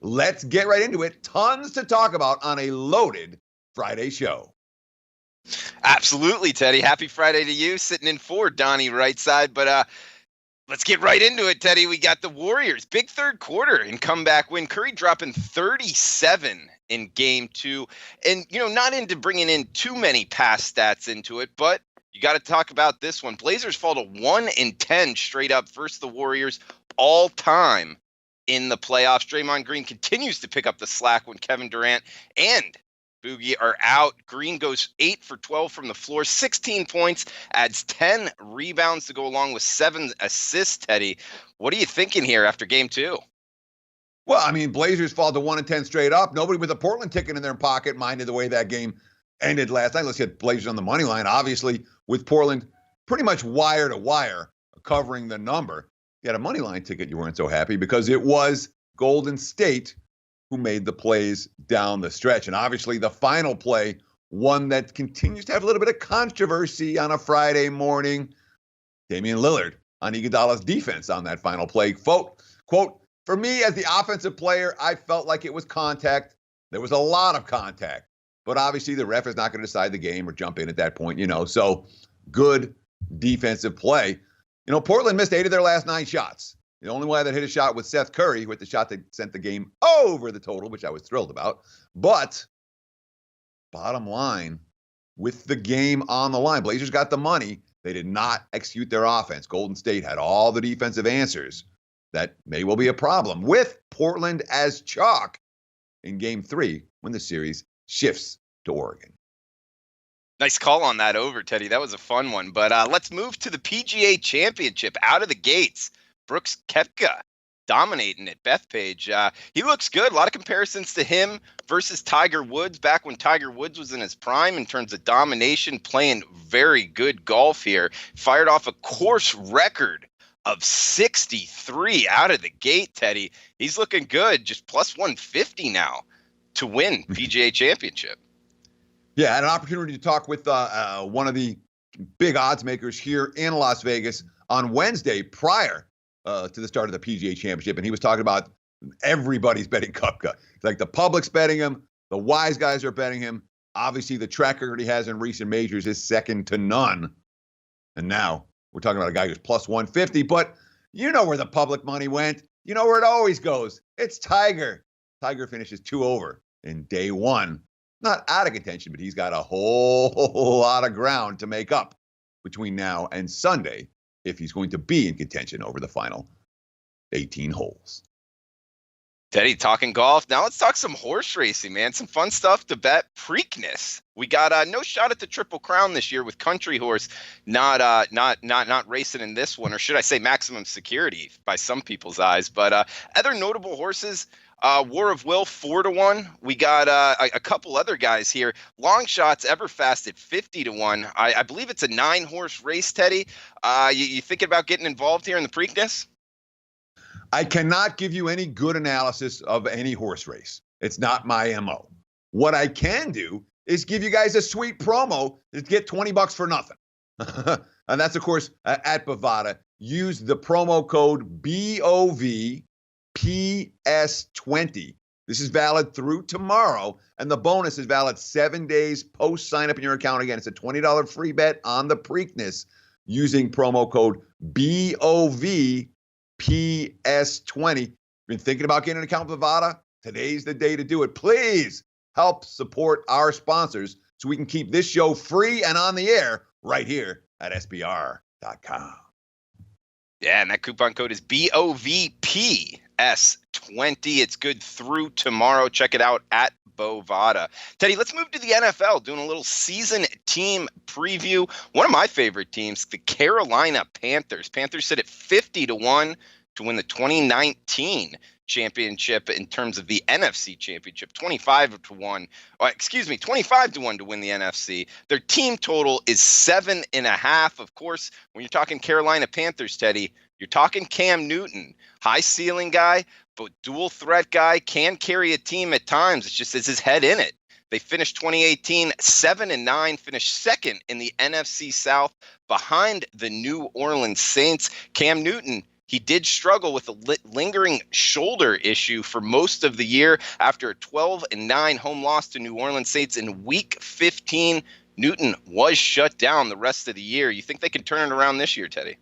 let's get right into it. Tons to talk about on a loaded Friday show. Absolutely, Teddy. Happy Friday to you. Sitting in for Donnie Rightside, but let's get right into it, Teddy. We got the Warriors. Big third quarter and comeback win. Curry dropping 37 in game 2. And, not into bringing in too many past stats into it, but you got to talk about this one. Blazers fall to 1-10 straight up versus the Warriors all time in the playoffs. Draymond Green continues to pick up the slack when Kevin Durant and Boogie are out. Green goes 8 for 12 from the floor, 16 points, adds 10 rebounds to go along with 7 assists, Teddy. What are you thinking here after game 2? Well, I mean, Blazers fall to 1-10 straight up. Nobody with a Portland ticket in their pocket minded the way that game ended last night. Let's get Blazers on the money line. Obviously, with Portland pretty much wire to wire covering the number. You had a money line ticket, you weren't so happy because it was Golden State who made the plays down the stretch. And obviously the final play, one that continues to have a little bit of controversy on a Friday morning, Damian Lillard on Iguodala's defense on that final play. Quote, for me as the offensive player, I felt like it was contact. There was a lot of contact. But obviously the ref is not going to decide the game or jump in at that point, So good defensive play. Portland missed 8 of their last 9 shots. The only one that hit a shot was Seth Curry, with the shot that sent the game over the total, which I was thrilled about. But bottom line, with the game on the line, Blazers got the money. They did not execute their offense. Golden State had all the defensive answers. That may well be a problem with Portland as chalk in game 3 when the series shifts to Oregon. Nice call on that over, Teddy. That was a fun one. But let's move to the PGA Championship. Out of the gates, Brooks Koepka dominating it. Bethpage, he looks good. A lot of comparisons to him versus Tiger Woods back when Tiger Woods was in his prime in terms of domination, playing very good golf here. Fired off a course record of 63 out of the gate, Teddy. He's looking good. Just plus 150 now to win PGA Championship. Yeah, I had an opportunity to talk with one of the big odds makers here in Las Vegas on Wednesday prior to the start of the PGA Championship, and he was talking about everybody's betting Koepka. Like the public's betting him, the wise guys are betting him. Obviously, the track record he has in recent majors is second to none. And now we're talking about a guy who's plus 150, but you know where the public money went. You know where it always goes. It's Tiger. Tiger finishes 2 over in day 1. Not out of contention, but he's got a whole lot of ground to make up between now and Sunday if he's going to be in contention over the final 18 holes. Teddy, talking golf. Now let's talk some horse racing, man. Some fun stuff to bet. Preakness. We got no shot at the Triple Crown this year with Country Horse not racing in this one, or should I say maximum security by some people's eyes. But other notable horses, War of Will 4-1. We got a couple other guys here. Long Shots Everfast at 50-1. I believe it's a 9-horse race, Teddy. You thinking about getting involved here in the Preakness? I cannot give you any good analysis of any horse race. It's not my MO. What I can do is give you guys a sweet promo to get $20 for nothing. And that's, of course, at Bovada. Use the promo code BOVPS20. This is valid through tomorrow, and the bonus is valid 7 days post sign-up in your account. Again, it's a $20 free bet on the Preakness using promo code BOVPS20. Been thinking about getting an account with Bovada? Today's the day to do it. Please help support our sponsors so we can keep this show free and on the air right here at SBR.com. Yeah, and that coupon code is BOVPS20. It's good through tomorrow. Check it out at Bovada. Teddy, let's move to the NFL, doing a little season team preview. One of my favorite teams, the Carolina Panthers. Panthers sit at 50-1 to win the 2019 championship in terms of the NFC championship, 25-1 to win the NFC. Their team total is 7.5. Of course, when you're talking Carolina Panthers, Teddy, you're talking Cam Newton, high ceiling guy, but dual threat guy, can carry a team at times. It's just his head in it. They finished 2018 7-9, finished second in the NFC South behind the New Orleans Saints. Cam Newton, He did struggle with a lingering shoulder issue for most of the year after a 12-9 home loss to New Orleans Saints in Week 15. Newton was shut down the rest of the year. You think they can turn it around this year, Teddy?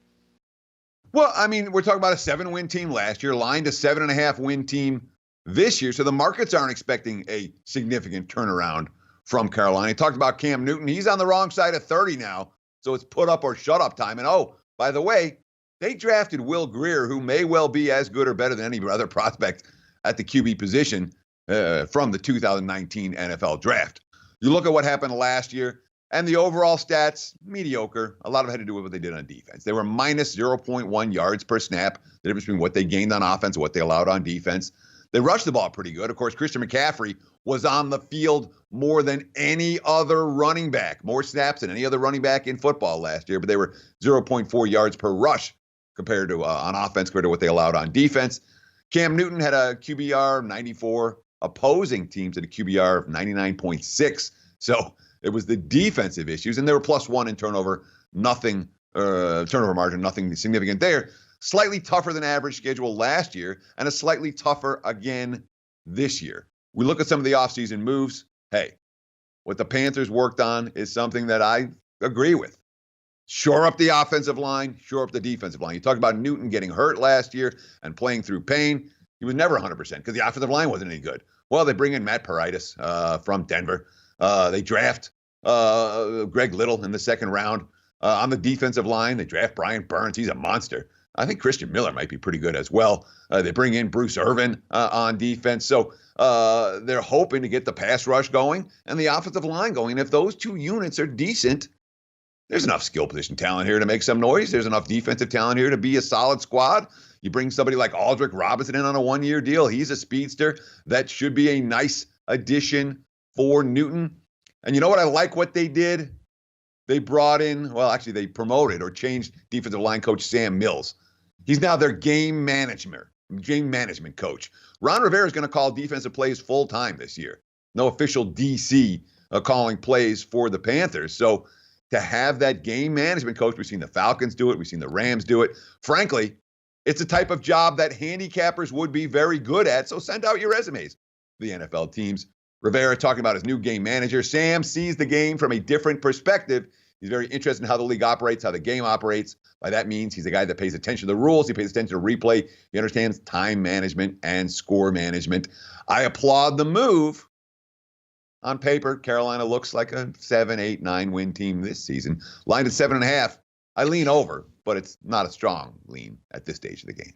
Well, I mean, we're talking about a 7-win team last year, lined a 7.5-win team this year. So the markets aren't expecting a significant turnaround from Carolina. He talked about Cam Newton. He's on the wrong side of 30 now. So it's put up or shut up time. And oh, by the way, they drafted Will Grier, who may well be as good or better than any other prospect at the QB position from the 2019 NFL draft. You look at what happened last year, and the overall stats, mediocre. A lot of it had to do with what they did on defense. They were minus 0.1 yards per snap, the difference between what they gained on offense and what they allowed on defense. They rushed the ball pretty good. Of course, Christian McCaffrey was on the field more than any other running back, more snaps than any other running back in football last year, but they were 0.4 yards per rush compared to on offense compared to what they allowed on defense. Cam Newton had a QBR 94, opposing teams at a QBR of 99.6. So it was the defensive issues, and they were +1 in turnover, turnover margin, nothing significant there. Slightly tougher than average schedule last year, and a slightly tougher again this year. We look at some of the offseason moves. Hey, what the Panthers worked on is something that I agree with. Shore up the offensive line, shore up the defensive line. You talked about Newton getting hurt last year and playing through pain. He was never 100% because the offensive line wasn't any good. Well, they bring in Matt Paradis from Denver. They draft Greg Little in the second round. On the defensive line, they draft Brian Burns. He's a monster. I think Christian Miller might be pretty good as well. They bring in Bruce Irvin on defense. So they're hoping to get the pass rush going and the offensive line going. And if those two units are decent, there's enough skill position talent here to make some noise. There's enough defensive talent here to be a solid squad. You bring somebody like Aldrick Robinson in on a one-year deal. He's a speedster. That should be a nice addition for Newton. And you know what? I like what they did. They brought in, well, actually, they promoted or changed defensive line coach Sam Mills. He's now their game management coach. Ron Rivera is going to call defensive plays full time this year. No official DC calling plays for the Panthers. So to have that game management coach, we've seen the Falcons do it. We've seen the Rams do it. Frankly, it's a type of job that handicappers would be very good at. So send out your resumes. The NFL teams. Rivera talking about his new game manager. Sam sees the game from a different perspective. He's very interested in how the league operates, how the game operates. By that means he's a guy that pays attention to the rules. He pays attention to replay. He understands time management and score management. I applaud the move. On paper, Carolina looks like a 7, 8, 9-win team this season. Lined at 7.5. I lean over, but it's not a strong lean at this stage of the game.